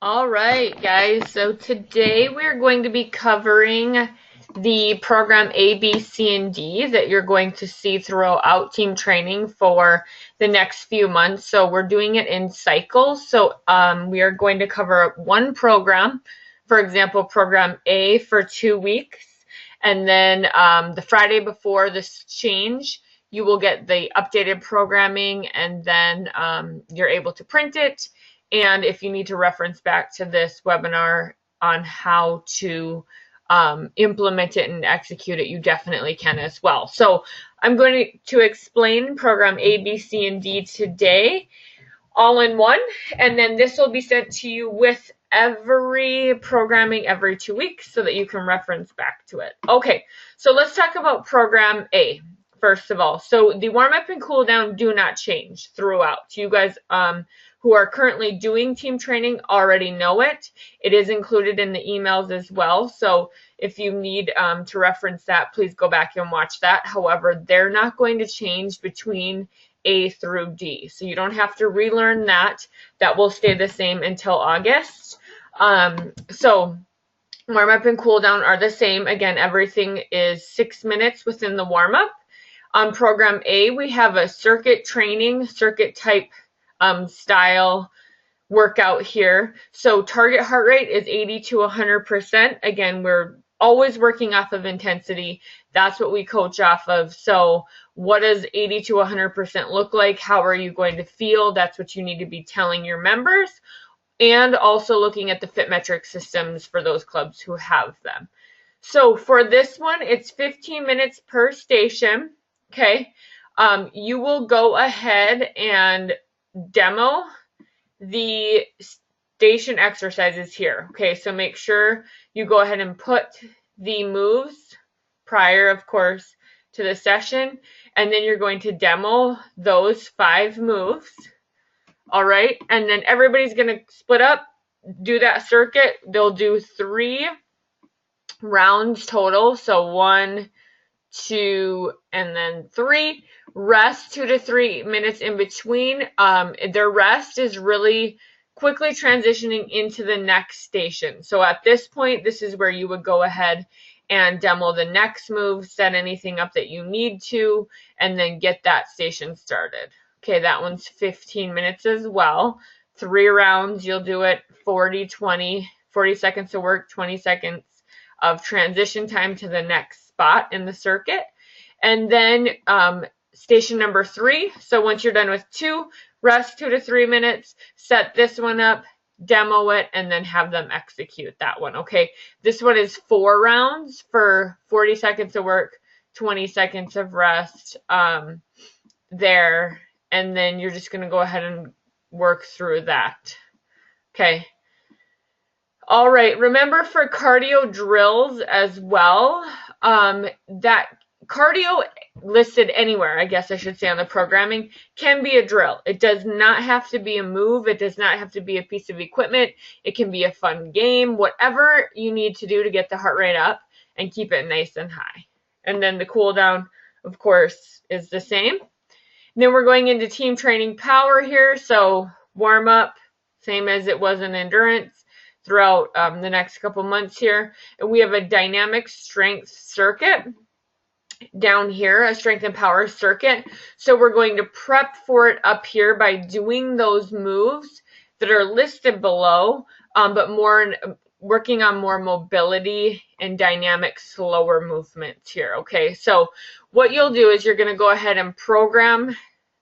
All right, guys. So today we're going to be covering the program A, B, C, and D that you're going to see throughout team training for the next few months. So we're doing it in cycles. So we are going to cover one program, for example, program A for 2 weeks. And then the Friday before this change, you will get the updated programming, and then you're able to print it. And if you need to reference back to this webinar on how to implement it and execute it, you definitely can as well. So I'm going to explain program A, B, C, and D today, all in one, and then this will be sent to you with every programming every 2 weeks so that you can reference back to it. Okay, so let's talk about program A. First of all, so the warm-up and cool-down do not change throughout. You guys who are currently doing team training already know it. It is included in the emails as well. So if you need to reference that, please go back and watch that. However, they're not going to change between A through D. So you don't have to relearn that. That will stay the same until August. So warm-up and cool-down are the same. Again, everything is 6 minutes within the warm-up. On program A, we have a circuit training, circuit type style workout here. So target heart rate is 80 to 100%. Again, we're always working off of intensity. That's what we coach off of. So what does 80 to 100% look like? How are you going to feel? That's what you need to be telling your members. And also looking at the fit metric systems for those clubs who have them. So for this one, it's 15 minutes per station. Okay, you will go ahead and demo the station exercises here. Okay, so make sure you go ahead and put the moves prior, of course, to the session, and then you're going to demo those 5 moves. All right, and then everybody's going to split up, do that circuit. They'll do 3 rounds total, so 1, 2, and then 3. Rest 2 to 3 minutes in between. Their rest is really quickly transitioning into the next station. So at this point, this is where you would go ahead and demo the next move, set anything up that you need to, and then get that station started. Okay, that one's 15 minutes as well. 3 rounds, you'll do it 40, 20, 40 seconds of work, 20 seconds of transition time to the next spot in the circuit. And then station number 3. So once you're done with 2, rest 2 to 3 minutes, set this one up, demo it, and then have them execute that one. Okay, this one is 4 rounds for 40 seconds of work, 20 seconds of rest there. And then you're just going to go ahead and work through that. Okay. All right, remember for cardio drills as well, that cardio listed anywhere, I guess I should say, on the programming can be a drill. It does not have to be a move. It does not have to be a piece of equipment. It can be a fun game, whatever you need to do to get the heart rate up and keep it nice and high. And then the cool down, of course, is the same. And then we're going into team training power here. So warm up, same as it was in endurance throughout the next couple months here. And we have a dynamic strength circuit down here, a strength and power circuit. So we're going to prep for it up here by doing those moves that are listed below, but more working on more mobility and dynamic slower movements here. Okay, so what you'll do is you're going to go ahead and program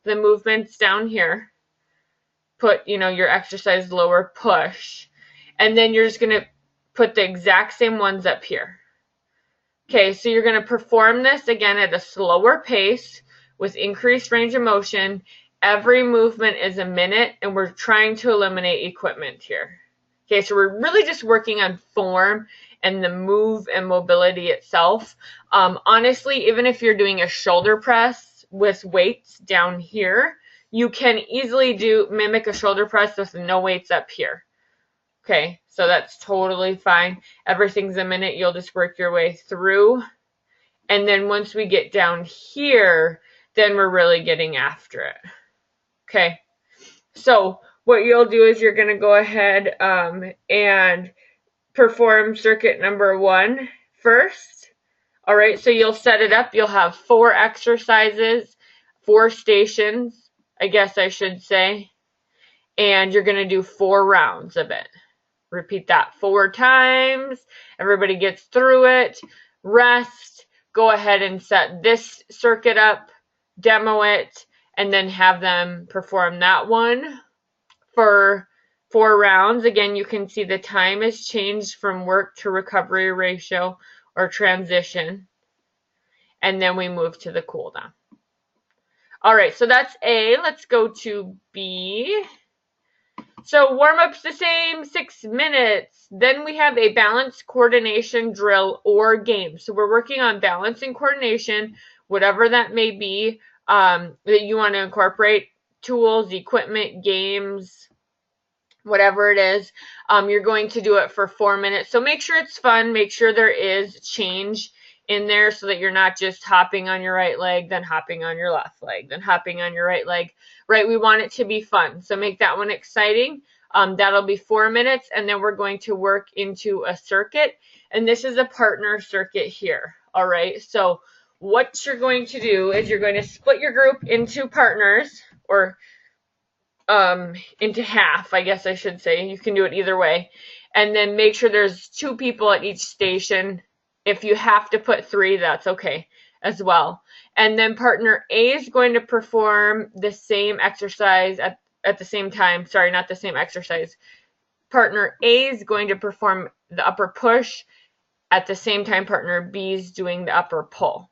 the movements down here, put your exercise lower push, and then you're just going to put the exact same ones up here. Okay, so you're going to perform this again at a slower pace with increased range of motion. Every movement is a minute, and we're trying to eliminate equipment here. Okay, so we're really just working on form and the move and mobility itself. Honestly, even if you're doing a shoulder press with weights down here, you can easily mimic a shoulder press with no weights up here. Okay, so that's totally fine. Everything's a minute. You'll just work your way through. And then once we get down here, then we're really getting after it. Okay, so what you'll do is you're going to go ahead and perform circuit number 1 first. All right, so you'll set it up. You'll have 4 exercises, 4 stations, I guess I should say, and you're going to do 4 rounds of it. Repeat that 4 times. Everybody gets through it. Rest. Go ahead and set this circuit up, demo it, and then have them perform that one for 4 rounds. Again, you can see the time has changed from work to recovery ratio or transition. And then we move to the cool down. All right, so that's A. Let's go to B. So warm-up's the same, 6 minutes. Then we have a balance coordination drill or game. So we're working on balance and coordination, whatever that may be, that you want to incorporate, tools, equipment, games, whatever it is. You're going to do it for 4 minutes. So make sure it's fun. Make sure there is change in there so that you're not just hopping on your right leg, then hopping on your left leg, then hopping on your right leg, right? We want it to be fun. So make that one exciting. That'll be 4 minutes, and then we're going to work into a circuit, and this is a partner circuit here. All right, so what you're going to do is you're going to split your group into partners, or into half, I guess I should say. You can do it either way. And then make sure there's 2 people at each station. If you have to put 3, that's okay as well. And then partner A is going to perform the same exercise at the same time. Sorry, not the same exercise. Partner A is going to perform the upper push at the same time partner B is doing the upper pull.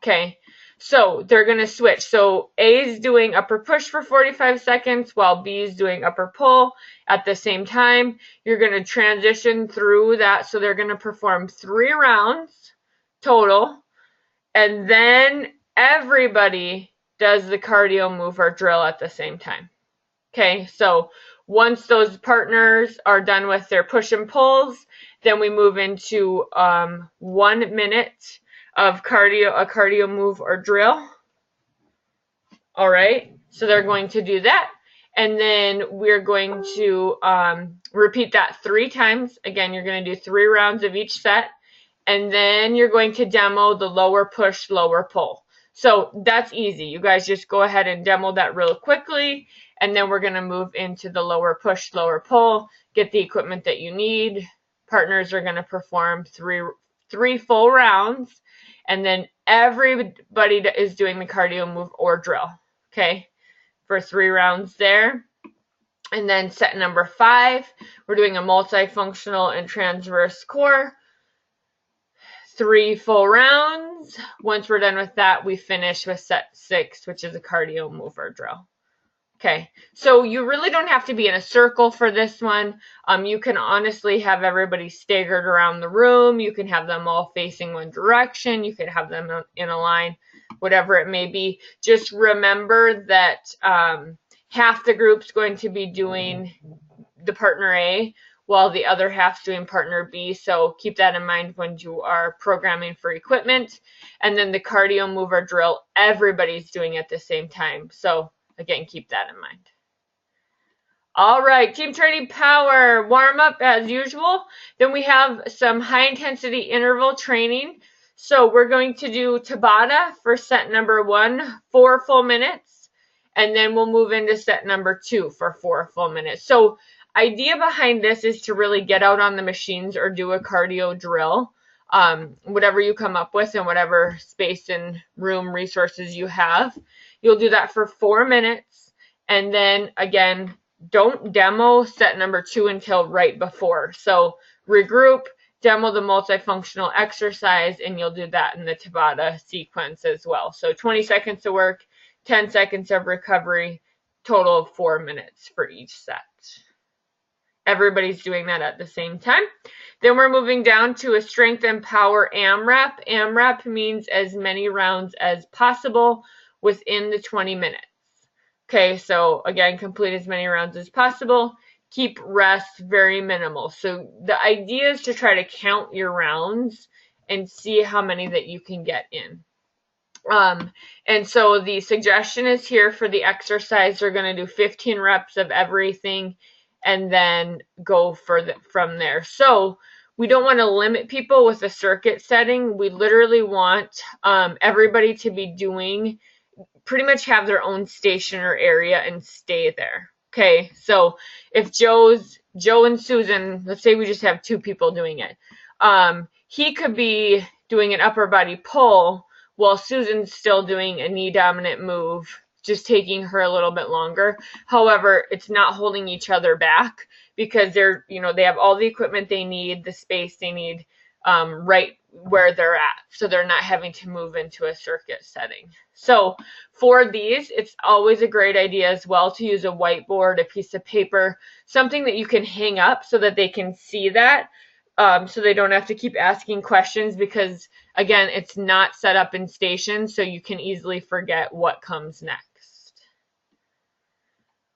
Okay, so they're going to switch. So A is doing upper push for 45 seconds while B is doing upper pull at the same time. You're going to transition through that. So they're going to perform 3 rounds total. And then everybody does the cardio move or drill at the same time. Okay, so once those partners are done with their push and pulls, then we move into 1 minute of a cardio move or drill. All right, so they're going to do that. And then we're going to repeat that 3 times. Again, you're going to do 3 rounds of each set. And then you're going to demo the lower push, lower pull. So that's easy. You guys just go ahead and demo that real quickly. And then we're going to move into the lower push, lower pull, get the equipment that you need. Partners are going to perform three full rounds. And then everybody that is doing the cardio move or drill. Okay, for 3 rounds there. And then set number 5, we're doing a multifunctional and transverse core. 3 full rounds. Once we're done with that, we finish with set 6, which is a cardio move or drill. Okay, so you really don't have to be in a circle for this one. You can honestly have everybody staggered around the room. You can have them all facing one direction. You could have them in a line, whatever it may be. Just remember that half the group's going to be doing the partner A, while the other half's doing partner B. So keep that in mind when you are programming for equipment. And then the cardio move or drill, everybody's doing at the same time. So again, keep that in mind. All right, team training power, warm up as usual. Then we have some high intensity interval training. So we're going to do Tabata for set number 1, 4 full minutes. And then we'll move into set number 2 for 4 full minutes. So idea behind this is to really get out on the machines or do a cardio drill. Whatever you come up with and whatever space and room resources you have. You'll do that for 4 minutes. And then again, don't demo set number 2 until right before. So regroup, demo the multifunctional exercise, and you'll do that in the Tabata sequence as well. So 20 seconds of work, 10 seconds of recovery, total of 4 minutes for each set. Everybody's doing that at the same time. Then we're moving down to a strength and power AMRAP. AMRAP means as many rounds as possible within the 20 minutes. Okay, so again, complete as many rounds as possible. Keep rest very minimal. So the idea is to try to count your rounds and see how many that you can get in. And so the suggestion is here for the exercise, they're going to do 15 reps of everything and then go from there. So we don't want to limit people with a circuit setting. We literally want everybody to be doing, pretty much have their own station or area and stay there. Okay, so if Joe and Susan, let's say we just have two people doing it, he could be doing an upper body pull while Susan's still doing a knee dominant move, just taking her a little bit longer. However, it's not holding each other back because they have all the equipment they need, the space they need, right where they're at. So they're not having to move into a circuit setting. So for these, it's always a great idea as well to use a whiteboard, a piece of paper, something that you can hang up so that they can see that. So they don't have to keep asking questions because, again, it's not set up in stations, so you can easily forget what comes next.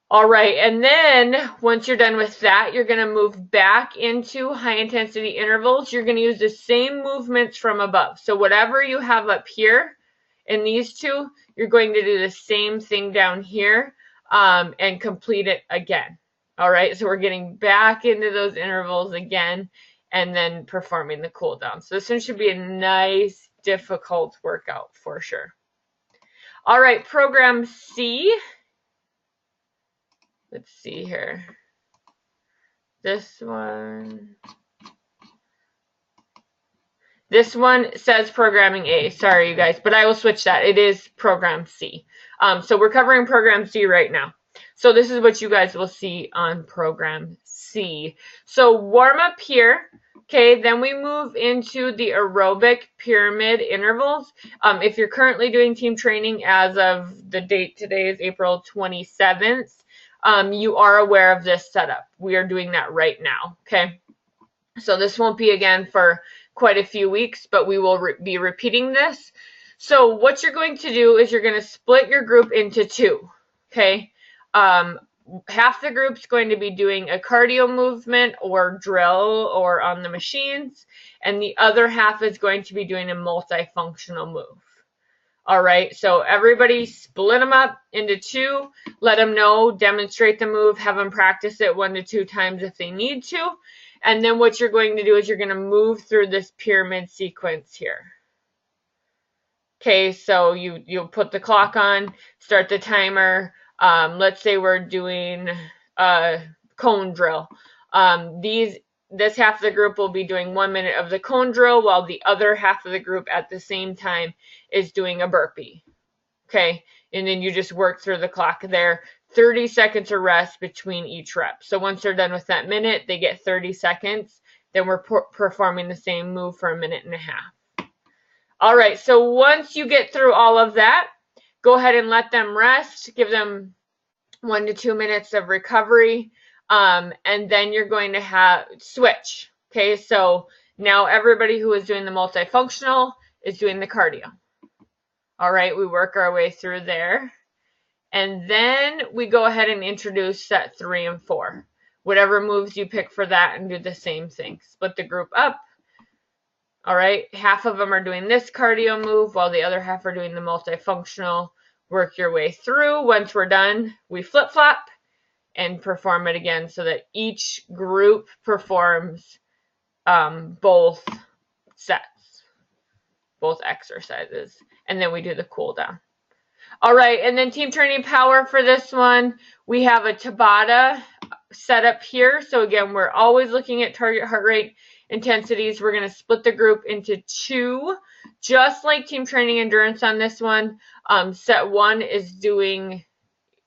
All right, and then once you're done with that, you're going to move back into high-intensity intervals. You're going to use the same movements from above. So whatever you have up here in these two, you're going to do the same thing down here and complete it again. All right, so we're getting back into those intervals again and then performing the cool down. So this one should be a nice, difficult workout for sure. All right, program C. Let's see here. This one says programming A. Sorry, you guys, but I will switch that. It is program C. So we're covering program C right now. So this is what you guys will see on program C. So warm up here. Okay, then we move into the aerobic pyramid intervals. If you're currently doing team training as of the date today is April 27th, you are aware of this setup. We are doing that right now, okay? So this won't be again for quite a few weeks, but we will be repeating this. So what you're going to do is you're going to split your group into two, okay? Half the group's going to be doing a cardio movement or drill or on the machines, and the other half is going to be doing a multifunctional move. All right, so everybody split them up into two, let them know, demonstrate the move, have them practice it 1 to 2 times if they need to. And then what you're going to do is you're going to move through this pyramid sequence here. Okay, so you'll put the clock on, start the timer. Let's say we're doing a cone drill. This half of the group will be doing 1 minute of the cone drill while the other half of the group at the same time is doing a burpee. Okay, and then you just work through the clock there. 30 seconds of rest between each rep. So once they're done with that minute, they get 30 seconds. Then we're performing the same move for 1.5 minutes. All right, so once you get through all of that, go ahead and let them rest. Give them 1 to 2 minutes of recovery. And then you're going to have switch. Okay, so now everybody who is doing the multifunctional is doing the cardio. All right, we work our way through there. And then we go ahead and introduce set 3 and 4. Whatever moves you pick for that and do the same thing. Split the group up. All right, half of them are doing this cardio move while the other half are doing the multifunctional. Work your way through. Once we're done, we flip-flop and perform it again so that each group performs both sets, both exercises, and then we do the cool down. All right, and then team training power for this one, we have a Tabata set up here. So again, we're always looking at target heart rate intensities. We're going to split the group into 2, just like team training endurance on this one. Set 1 is doing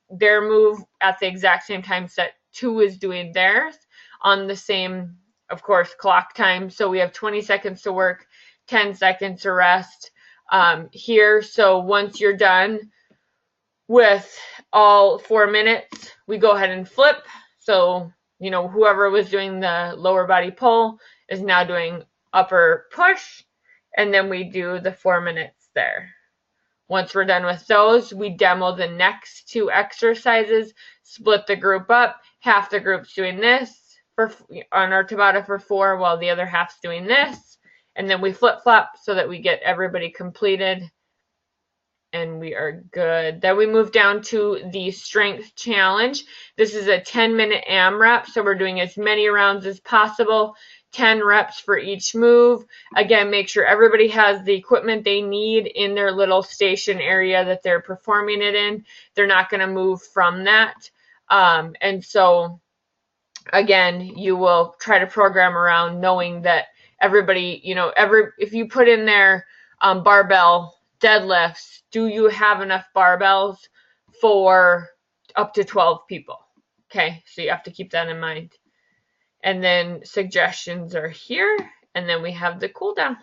their move at the exact same time. Set 2 is doing theirs on the same, of course, clock time. So we have 20 seconds to work, 10 seconds to rest here. So once you're done with all 4 minutes, we go ahead and flip. So, whoever was doing the lower body pull is now doing upper push, and then we do the 4 minutes there. Once we're done with those, we demo the next 2 exercises, split the group up. Half the group's doing this on our Tabata for 4, while the other half's doing this. And then we flip-flop so that we get everybody completed. and we are good. Then we move down to the strength challenge. This is a 10-minute AMRAP, so we're doing as many rounds as possible, 10 reps for each move. Again, make sure everybody has the equipment they need in their little station area that they're performing it in. They're not going to move from that. And so, again, you will try to program around knowing that everybody, if you put in there barbell deadlifts, do you have enough barbells for up to 12 people? Okay, so you have to keep that in mind. And then suggestions are here, and then we have the cool down.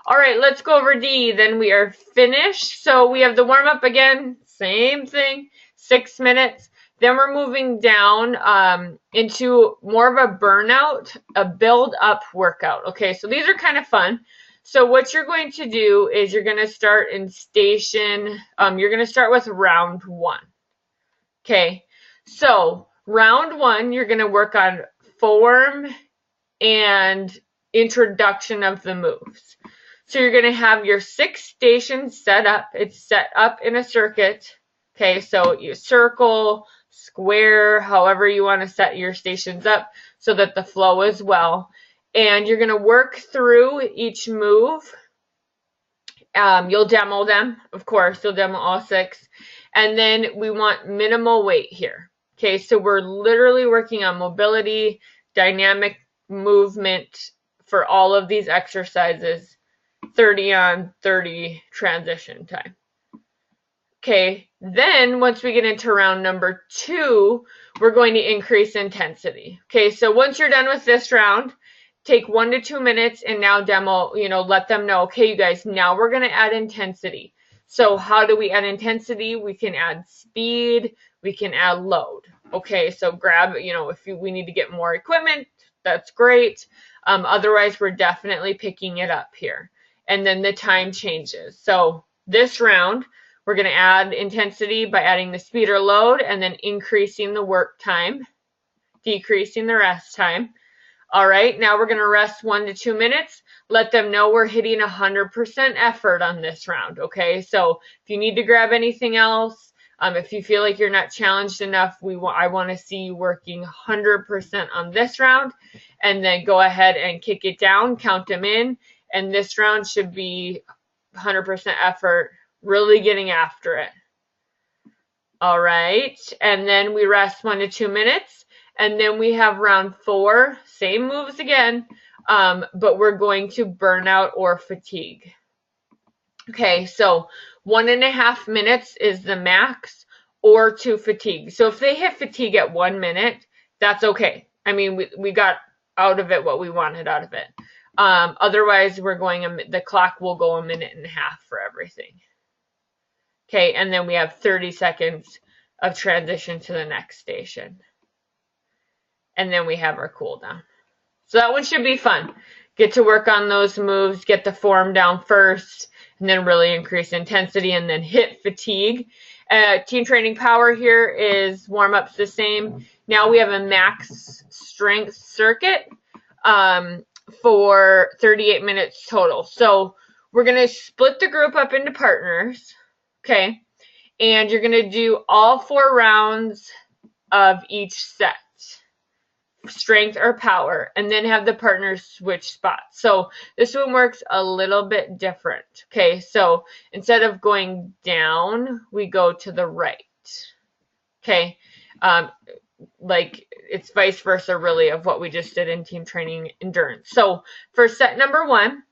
All right, let's go over D. Then we are finished. So we have the warm up again, same thing, 6 minutes. Then we're moving down into more of a burnout, a build up workout. Okay, so these are kind of fun. So what you're going to do is you're going to start in station, you're going to start with round 1. Okay, so round 1, you're going to work on form and introduction of the moves. So you're going to have your 6 stations set up. It's set up in a circuit. Okay, so you circle, square, however you want to set your stations up so that the flow is well. And you're going to work through each move. You'll demo them, of course. You'll demo all 6. And then we want minimal weight here. Okay, so we're literally working on mobility, dynamic movement for all of these exercises, 30 on, 30 transition time. Okay, then once we get into round number 2, we're going to increase intensity. Okay, so once you're done with this round, take 1 to 2 minutes and now demo, let them know, okay, you guys, now we're going to add intensity. So how do we add intensity? We can add speed, we can add load. Okay, so grab, if we need to get more equipment, that's great. Otherwise, we're definitely picking it up here. And then the time changes. So this round, we're going to add intensity by adding the speed or load and then increasing the work time, decreasing the rest time. All right, now we're going to rest 1 to 2 minutes. Let them know we're hitting 100% effort on this round, okay? So if you need to grab anything else, if you feel like you're not challenged enough, I want to see you working 100% on this round, and then go ahead and kick it down, count them in, and this round should be 100% effort, really getting after it. All right, and then we rest 1 to 2 minutes. And then we have round 4, same moves again, but we're going to burnout or fatigue. Okay, so 1.5 minutes is the max, or to fatigue. So if they hit fatigue at 1 minute, that's okay. I mean, we got out of it what we wanted out of it. Otherwise, the clock will go 1.5 minutes for everything. Okay, and then we have 30 seconds of transition to the next station. And then we have our cool down. So that one should be fun. Get to work on those moves, get the form down first, and then really increase intensity and then hit fatigue. Team training power here is warm-ups the same. Now we have a max strength circuit for 38 minutes total. So we're going to split the group up into partners, okay? And you're going to do all 4 rounds of each set, strength or power, and then have the partners switch spots. So this one works a little bit different. Okay, so instead of going down, we go to the right. Okay, like it's vice versa really of what we just did in team training endurance. So for set number 1,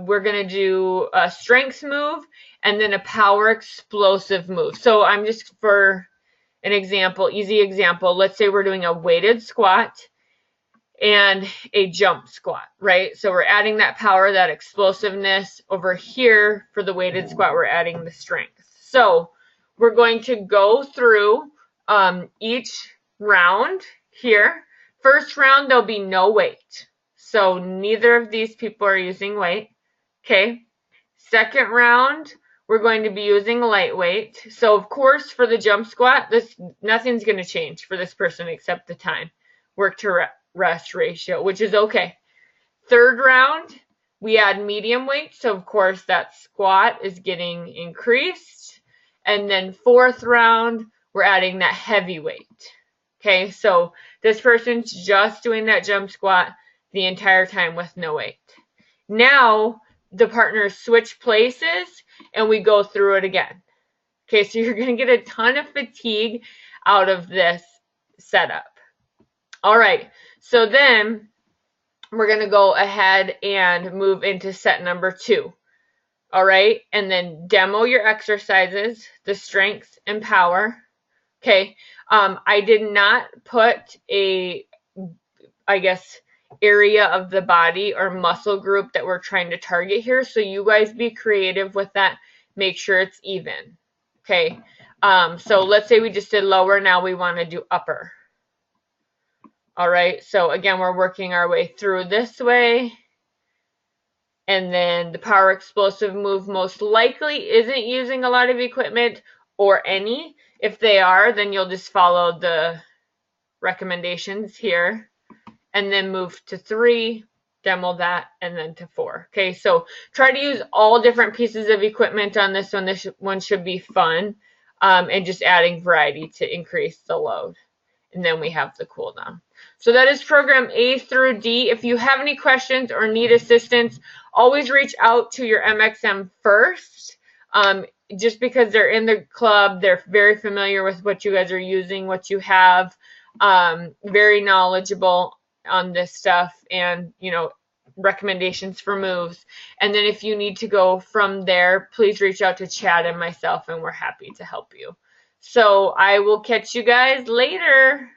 we're going to do a strength move and then a power explosive move. So I'm just, for an example, easy example, let's say we're doing a weighted squat and a jump squat, right? So we're adding that power, that explosiveness. Over here for the weighted squat, we're adding the strength. So we're going to go through each round here. First round, there'll be no weight. So neither of these people are using weight, okay? Second round, we're going to be using lightweight. So of course, for the jump squat, nothing's going to change for this person except the time. Work to rest ratio, which is okay. Third round, We add medium weight, so of course that squat is getting increased. And then fourth round, we're adding that heavy weight. Okay, so this person's just doing that jump squat the entire time with no weight. Now the partners switch places and we go through it again. Okay, so you're going to get a ton of fatigue out of this setup. All right, so then we're going to go ahead and move into set number 2. All right, and then demo your exercises, the strength and power. Okay, I did not put I guess, area of the body or muscle group that we're trying to target here. So you guys be creative with that. Make sure it's even. Okay, so let's say we just did lower. Now we want to do upper. All right, so again, we're working our way through this way. And then the power explosive move most likely isn't using a lot of equipment or any. If they are, then you'll just follow the recommendations here. And then move to 3, demo that, and then to 4. Okay, so try to use all different pieces of equipment on this one. This one should be fun, and just adding variety to increase the load. And then we have the cool down. So that is program A through D. If you have any questions or need assistance, always reach out to your MXM first. Just because they're in the club, they're very familiar with what you guys are using, what you have, very knowledgeable on this stuff, and recommendations for moves. And then if you need to go from there, please reach out to Chad and myself, and we're happy to help you. So I will catch you guys later.